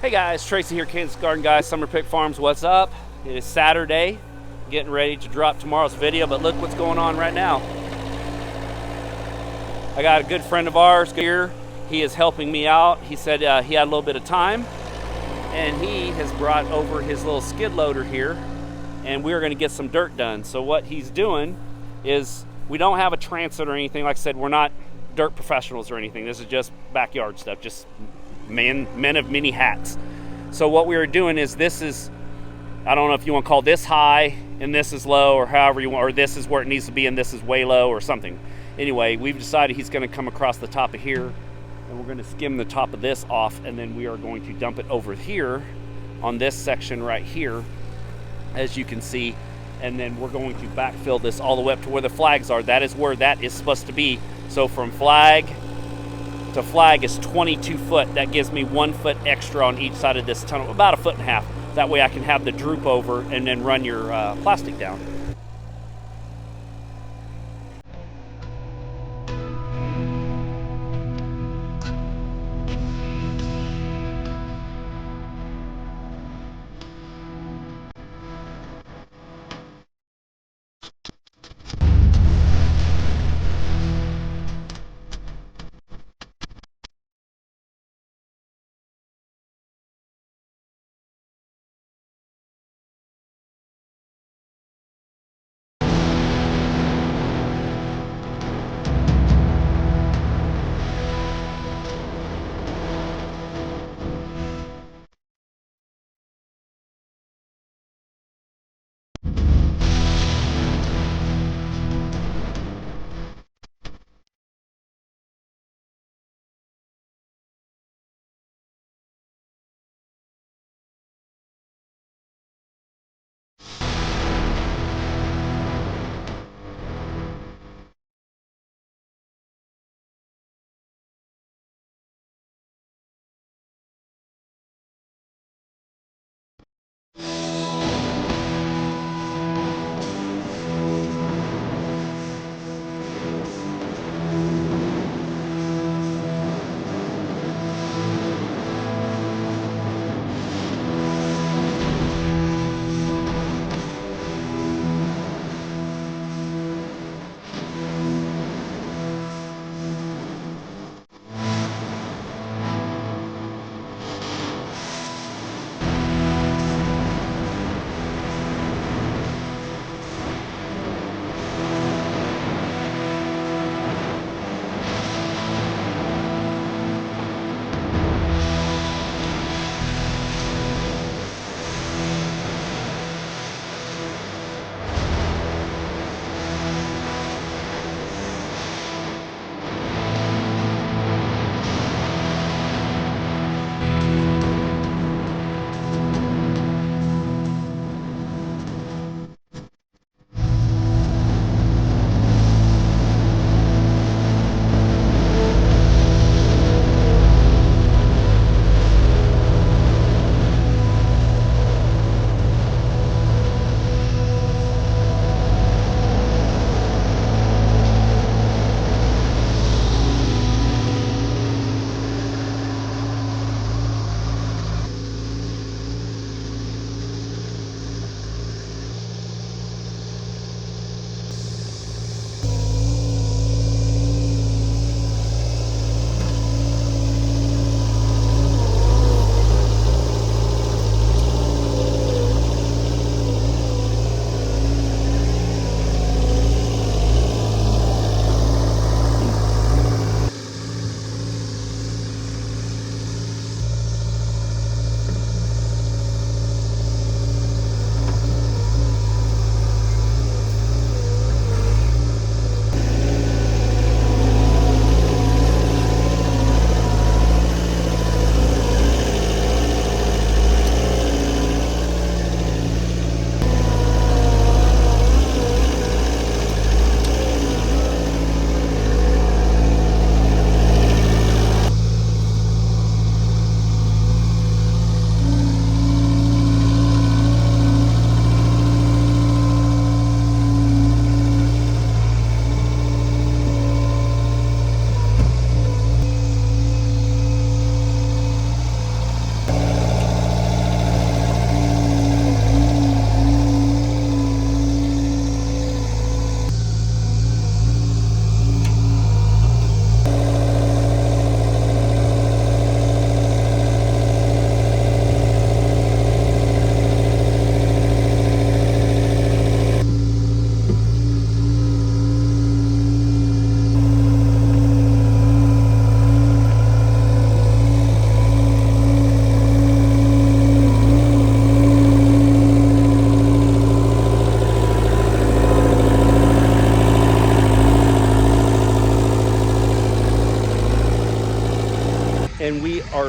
Hey guys, Tracy here, Kansas Garden Guy, Summer Pick Farms. What's up? It is Saturday, getting ready to drop tomorrow's video, but look what's going on right now. I got a good friend of ours here. He is helping me out. He said he had a little bit of time, and he has brought over his little skid loader here, and we're going to get some dirt done. So what he's doing is, we don't have a transit or anything. Like I said, we're not dirt professionals or anything. This is just backyard stuff, just men of many hats. So what we are doing is, this is, I don't know if you want to call this high and this is low, or however you want, or this is where it needs to be and this is way low or something. Anyway, we've decided he's going to come across the top of here, and we're going to skim the top of this off, and then we are going to dump it over here on this section right here, as you can see, and then we're going to backfill this all the way up to where the flags are. That is where that is supposed to be. So from flag to flag is 22 foot. That gives me 1 foot extra on each side of this tunnel, about 1.5 feet. That way I can have the droop over and then run your plastic down.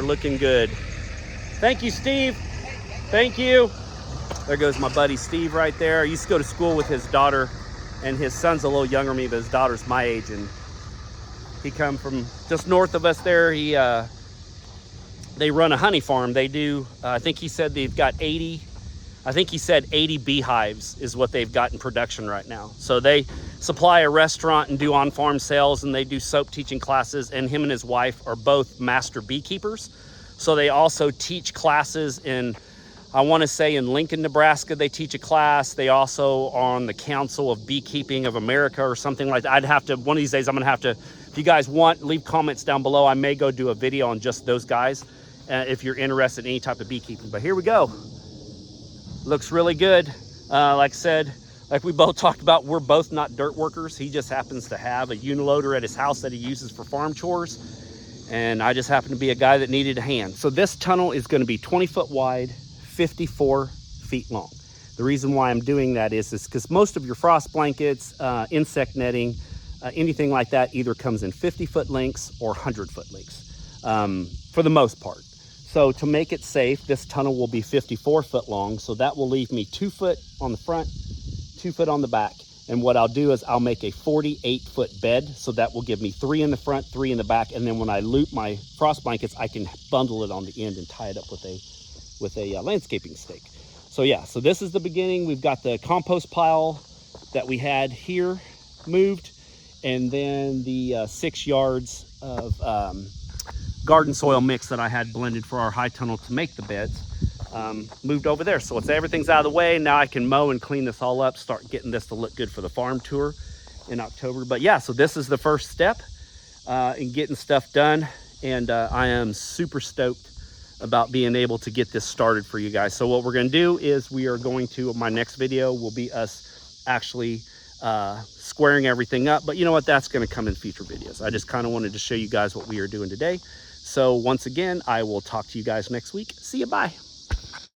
looking good. Thank you, Steve. Thank you. There goes my buddy Steve right there. I used to go to school with his daughter, and his son's a little younger than me, but his daughter's my age, and he come from just north of us there. They run a honey farm. They do, I think he said they've got 80 beehives is what they've got in production right now. So they supply a restaurant and do on-farm sales, and they do soap teaching classes, and him and his wife are both master beekeepers. So they also teach classes in, I want to say in Lincoln, Nebraska, they teach a class. They also are on the Council of Beekeeping of America or something like that. I'd have to, one of these days, I'm going to have to, if you guys want, leave comments down below. I may go do a video on just those guys if you're interested in any type of beekeeping. But here we go. Looks really good. Like I said, like we both talked about, we're both not dirt workers. He just happens to have a uniloader at his house that he uses for farm chores. And I just happen to be a guy that needed a hand. So this tunnel is going to be 20 foot wide, 54 feet long. The reason why I'm doing that is because most of your frost blankets, insect netting, anything like that either comes in 50-foot lengths or 100-foot lengths for the most part. So to make it safe, this tunnel will be 54 foot long. So that will leave me 2 foot on the front, 2 foot on the back. And what I'll do is I'll make a 48-foot bed. So that will give me 3 in the front, 3 in the back. And then when I loop my frost blankets, I can bundle it on the end and tie it up with a landscaping stake. So yeah, so this is the beginning. We've got the compost pile that we had here moved, and then the 6 yards of garden soil mix that I had blended for our high tunnel to make the beds moved over there. So everything's out of the way. Now I can mow and clean this all up, start getting this to look good for the farm tour in October. But yeah, so this is the first step in getting stuff done, and I am super stoked about being able to get this started for you guys. So what we're going to do is we are going to, my next video will be us actually squaring everything up. But you know what, that's going to come in future videos. I just kind of wanted to show you guys what we are doing today. So once again, I will talk to you guys next week. See you, bye.